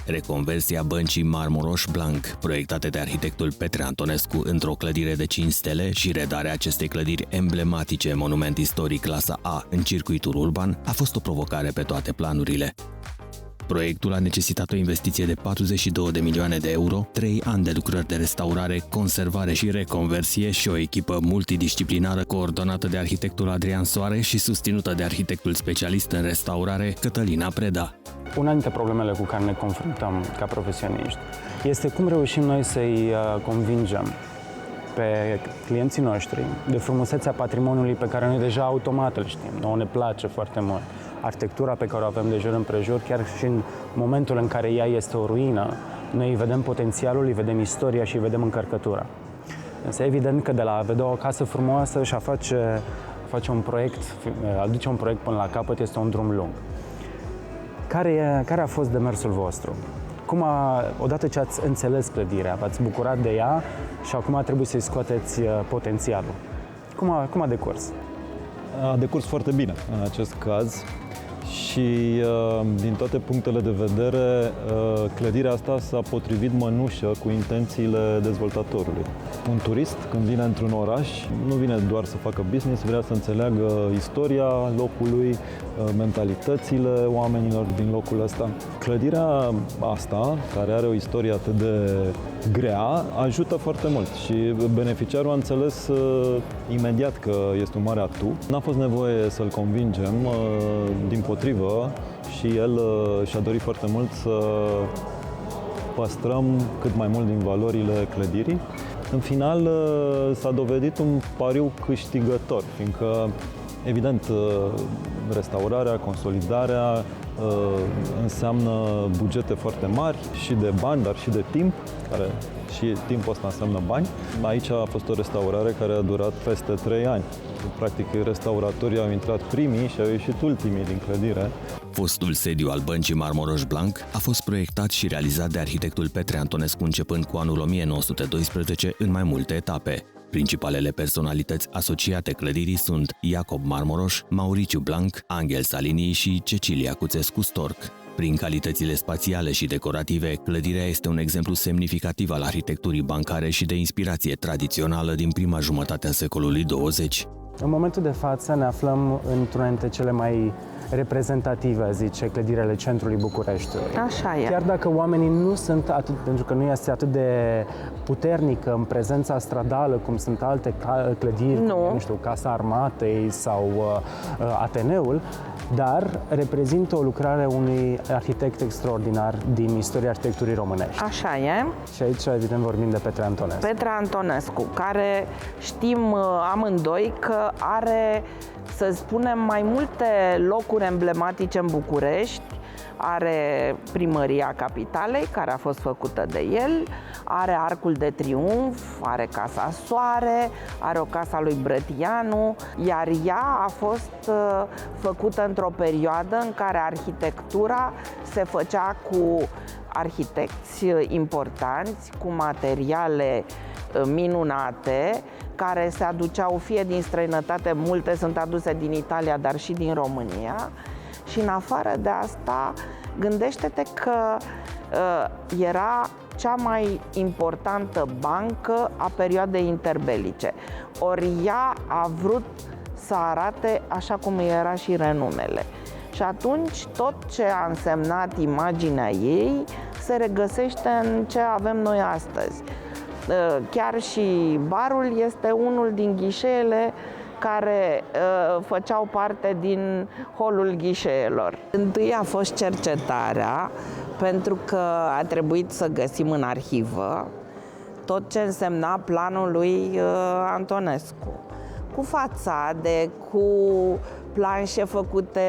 Reconversia băncii Marmoroș Blanc, proiectate de arhitectul Petre Antonescu într-o clădire de 5 stele și redarea acestei clădiri emblematice, monument istoric clasa A în circuitul urban, a fost o provocare pe toate planurile. Proiectul a necesitat o investiție de 42 de milioane de euro, 3 ani de lucrări de restaurare, conservare și reconversie și o echipă multidisciplinară coordonată de arhitectul Adrian Soare și susținută de arhitectul specialist în restaurare Cătălina Preda. Una dintre problemele cu care ne confruntăm ca profesioniști este cum reușim noi să-i convingem pe clienții noștri de frumusețea patrimoniului pe care noi deja automat îl știm. Nouă ne place foarte mult. Arhitectura pe care o avem de jur împrejur, chiar și în momentul în care ea este o ruină, noi îi vedem potențialul, îi vedem istoria și îi vedem încărcătura. Însă evident că de la a vedea o casă frumoasă și a face un proiect, a duce un proiect până la capăt, este un drum lung. Care a fost demersul vostru? Odată ce ați înțeles clădirea, v-ați bucurat de ea și acum trebuie să-i scoateți potențialul. Cum a decurs? A decurs foarte bine în acest caz și din toate punctele de vedere clădirea asta s-a potrivit mănușă cu intențiile dezvoltatorului. Un turist când vine într-un oraș nu vine doar să facă business, vrea să înțeleagă istoria locului, mentalitățile oamenilor din locul ăsta. Clădirea asta, care are o istorie atât de grea, ajută foarte mult și beneficiarul a înțeles imediat că este un mare atu. N-a fost nevoie să-l convingem, dimpotrivă, și el și-a dorit foarte mult să păstrăm cât mai mult din valorile clădirii. În final s-a dovedit un pariu câștigător, fiindcă evident, restaurarea, consolidarea înseamnă bugete foarte mari și de bani, dar și de timp, care și timpul ăsta înseamnă bani. Aici a fost o restaurare care a durat peste 3 ani. Practic, restauratorii au intrat primii și au ieșit ultimii din clădire. Fostul sediu al băncii Marmoroș Blanc a fost proiectat și realizat de arhitectul Petre Antonescu începând cu anul 1912 în mai multe etape. Principalele personalități asociate clădirii sunt Iacob Marmoroș, Mauriciu Blanc, Angel Salini și Cecilia Cuțescu-Storc. Prin calitățile spațiale și decorative, clădirea este un exemplu semnificativ al arhitecturii bancare și de inspirație tradițională din prima jumătate a secolului 20. În momentul de față ne aflăm într-una dintre cele mai reprezentative, zice, clădirele centrului Bucureștiului. Așa e. Chiar dacă oamenii nu sunt atât, pentru că nu este atât de puternică în prezența stradală cum sunt alte clădiri, nu știu, Casa Armatei sau Ateneul, dar reprezintă o lucrare unui arhitect extraordinar din istoria arhitecturii românești. Așa e. Și aici, evident, vorbim de Petre Antonescu. Petre Antonescu, care știm amândoi că are, să spunem, mai multe locuri emblematice în București. Are Primăria Capitalei, care a fost făcută de el, are Arcul de Triunf, are Casa Soare, are o casa lui Brătianu, iar ea a fost făcută într-o perioadă în care arhitectura se făcea cu arhitecți importanți, cu materiale minunate, care se aduceau fie din străinătate, multe sunt aduse din Italia, dar și din România. Și în afară de asta, gândește-te că era cea mai importantă bancă a perioadei interbelice. Ori ea a vrut să arate așa cum era și renumele. Și atunci tot ce a însemnat imaginea ei se regăsește în ce avem noi astăzi. Chiar și barul este unul din ghișeele care făceau parte din holul ghișeelor. Întâi a fost cercetarea, pentru că a trebuit să găsim în arhivă tot ce însemna planul lui Antonescu. Cu fațade, cu planșe făcute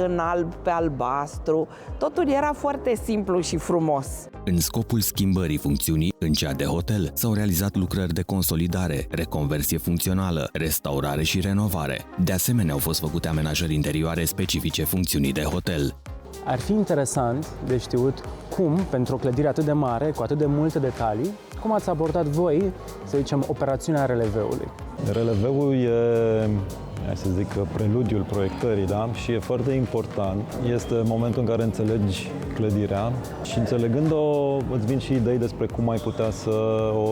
în alb pe albastru, totul era foarte simplu și frumos. În scopul schimbării funcțiunii în cea de hotel s-au realizat lucrări de consolidare, reconversie funcțională, restaurare și renovare. De asemenea, au fost făcute amenajări interioare specifice funcțiunii de hotel. Ar fi interesant de știut cum, pentru o clădire atât de mare, cu atât de multe detalii, cum ați abordat voi, să zicem, operațiunea releveului? Releveul e hai să zic, preludiul proiectării, da? Și e foarte important, este momentul în care înțelegi clădirea și înțelegând-o îți vin și idei despre cum ai putea să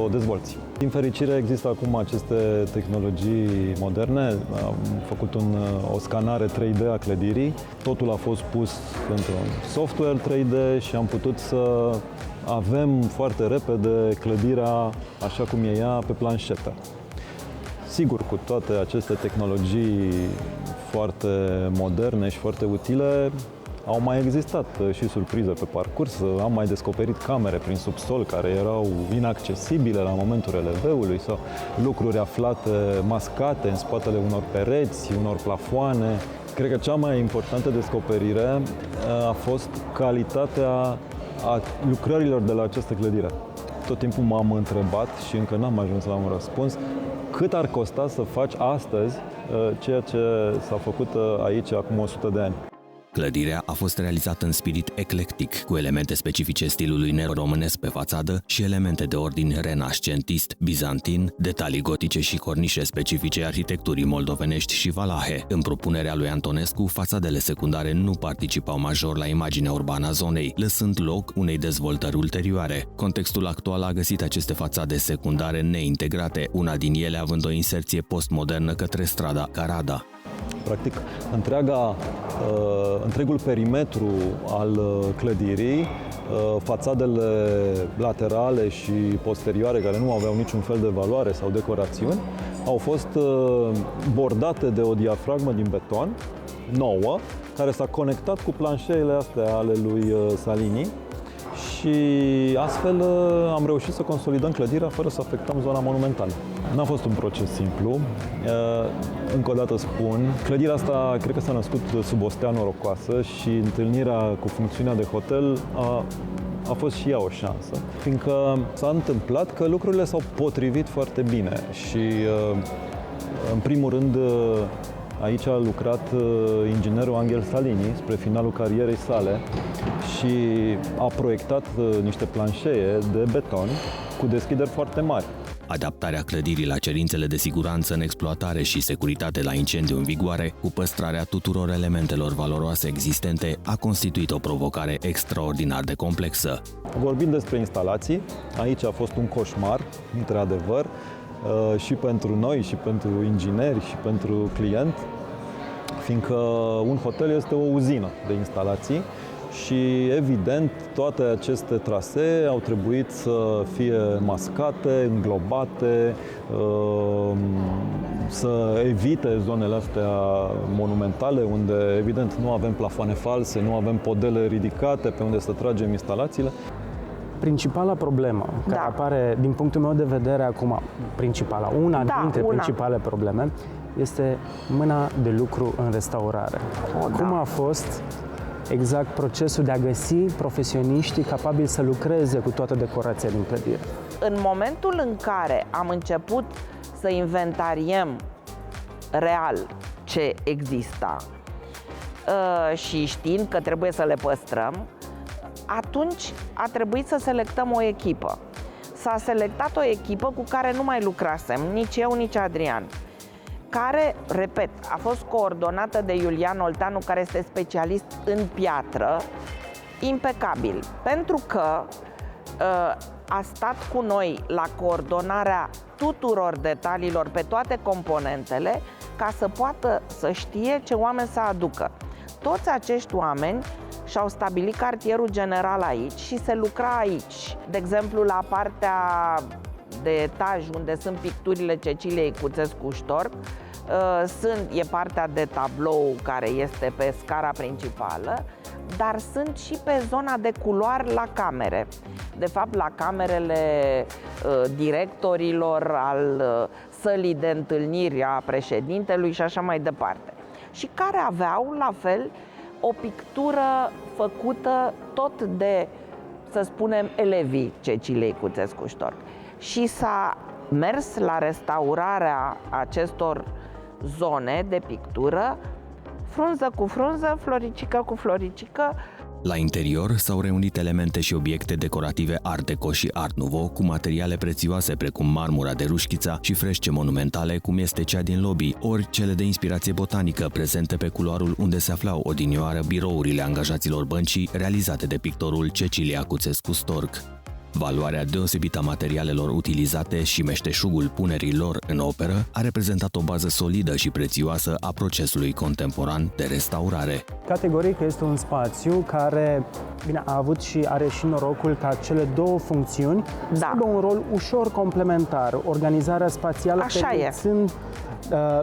o dezvolți. Din fericire există acum aceste tehnologii moderne, am făcut o scanare 3D a clădirii, totul a fost pus într-un software 3D și am putut să avem foarte repede clădirea așa cum e ea pe planșetă. Sigur, cu toate aceste tehnologii foarte moderne și foarte utile, au mai existat și surprize pe parcurs. Am mai descoperit camere prin subsol care erau inaccesibile la momentul releveului sau lucruri aflate, mascate în spatele unor pereți, unor plafoane. Cred că cea mai importantă descoperire a fost calitatea a lucrărilor de la această clădire. Tot timpul m-am întrebat și încă n-am ajuns la un răspuns cât ar costa să faci astăzi ceea ce s-a făcut aici acum 100 de ani. Clădirea a fost realizată în spirit eclectic, cu elemente specifice stilului neoromânesc pe fațadă și elemente de ordin renascentist, bizantin, detalii gotice și cornișe specifice arhitecturii moldovenești și valahe. În propunerea lui Antonescu, fațadele secundare nu participau major la imaginea urbană a zonei, lăsând loc unei dezvoltări ulterioare. Contextul actual a găsit aceste fațade secundare neintegrate, una din ele având o inserție postmodernă către strada Carada. Practic, întregul perimetru al clădirii, fațadele laterale și posterioare, care nu aveau niciun fel de valoare sau decorațiuni, au fost bordate de o diafragmă din beton nouă, care s-a conectat cu planșeile astea ale lui Salini și astfel am reușit să consolidăm clădirea fără să afectăm zona monumentală. N-a fost un proces simplu. Încă o dată spun, clădirea asta cred că s-a născut sub o stea norocoasă și întâlnirea cu funcțiunea de hotel a fost și ea o șansă, fiindcă s-a întâmplat că lucrurile s-au potrivit foarte bine și în primul rând aici a lucrat inginerul Angel Salini spre finalul carierei sale și a proiectat niște planșee de beton cu deschideri foarte mari. Adaptarea clădirii la cerințele de siguranță în exploatare și securitate la incendiu în vigoare, cu păstrarea tuturor elementelor valoroase existente, a constituit o provocare extraordinar de complexă. Vorbind despre instalații, aici a fost un coșmar, într-adevăr, și pentru noi, și pentru ingineri, și pentru client, fiindcă un hotel este o uzină de instalații și, evident, toate aceste trasee au trebuit să fie mascate, înglobate, să evite zonele astea monumentale, unde, evident, nu avem plafoane false, nu avem podele ridicate pe unde să tragem instalațiile. Principala problemă care apare, din punctul meu de vedere acum, una dintre principale probleme, este mâna de lucru în restaurare. Cum a fost exact procesul de a găsi profesioniștii capabili să lucreze cu toată decorația din clădire? În momentul în care am început să inventariem real ce exista și știind că trebuie să le păstrăm, atunci a trebuit să selectăm o echipă. S-a selectat o echipă cu care nu mai lucrasem, nici eu, nici Adrian, care, repet, a fost coordonată de Iulian Olteanu, care este specialist în piatră, impecabil, pentru că a stat cu noi la coordonarea tuturor detaliilor pe toate componentele, ca să poată să știe ce oameni să aducă. Toți acești oameni și-au stabilit cartierul general aici și se lucra aici. De exemplu, la partea de etaj unde sunt picturile Ceciliei Cuțescu-Ștorc, e partea de tablou care este pe scara principală, dar sunt și pe zona de culoar la camere. De fapt, la camerele directorilor, al sălii de întâlniri a președintelui și așa mai departe. Și care aveau, la fel, o pictură făcută tot de, să spunem, elevii Ceciliei Cuțescu-Ștorc. Și s-a mers la restaurarea acestor zone de pictură, frunză cu frunză, floricică cu floricică, La interior s-au reunit elemente și obiecte decorative Art Deco și Art Nouveau cu materiale prețioase precum marmura de Rușchița și frește monumentale cum este cea din lobby, ori cele de inspirație botanică prezente pe culoarul unde se aflau odinioară birourile angajaților băncii realizate de pictorul Cecilia Cuțescu Storc. Valoarea deosebită a materialelor utilizate și meșteșugul punerii lor în operă a reprezentat o bază solidă și prețioasă a procesului contemporan de restaurare. Categoric este un spațiu care a avut și are și norocul ca cele două funcțiuni să aibă un rol ușor complementar. Organizarea spațială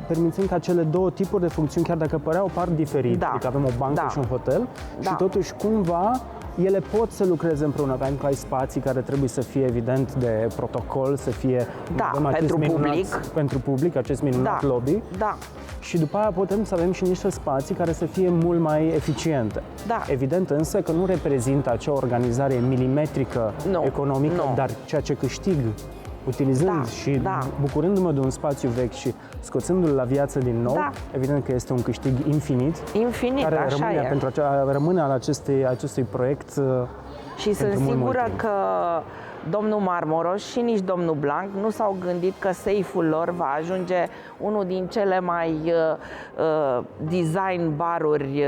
permițând ca cele două tipuri de funcțiuni, chiar dacă păreau par diferite, adică avem o bancă și un hotel, și totuși cumva ele pot să lucreze împreună, pentru că ai spații care trebuie să fie evident de protocol, să fie pentru public, acest minunat lobby. Și după aia putem să avem și niște spații care să fie mult mai eficiente. Evident însă că nu reprezintă acea organizare milimetrică economică, dar ceea ce câștig utilizând și bucurându-mă de un spațiu vechi și scoțându-l la viață din nou, evident că este un câștig infinit care rămâne al acestui proiect. Și sunt sigură că domnul Marmoroș și nici domnul Blanc nu s-au gândit că safe-ul lor va ajunge unul din cele mai design baruri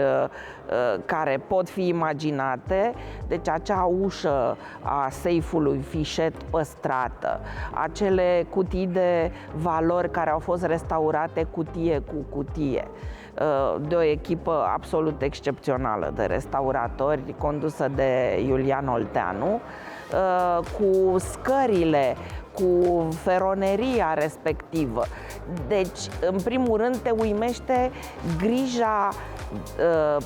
care pot fi imaginate. Deci acea ușă a safe-ului fișet păstrată, acele cutii de valori care au fost restaurate cutie cu cutie, de o echipă absolut excepțională de restauratori condusă de Iulian Olteanu, cu scările, cu feroneria respectivă. Deci, în primul rând, te uimește grija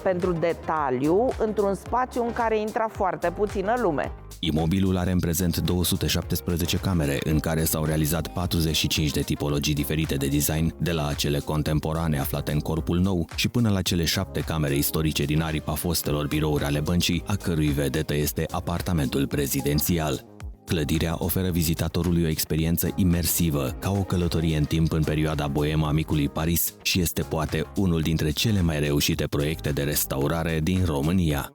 pentru detaliu într-un spațiu în care intra foarte puțină lume. Imobilul are în prezent 217 camere, în care s-au realizat 45 de tipologii diferite de design, de la cele contemporane aflate în corpul nou și până la cele 7 camere istorice din aripa fostelor birouri ale băncii, a cărui vedetă este apartamentul prezidențial. Clădirea oferă vizitatorului o experiență imersivă, ca o călătorie în timp în perioada boemă a micului Paris și este poate unul dintre cele mai reușite proiecte de restaurare din România.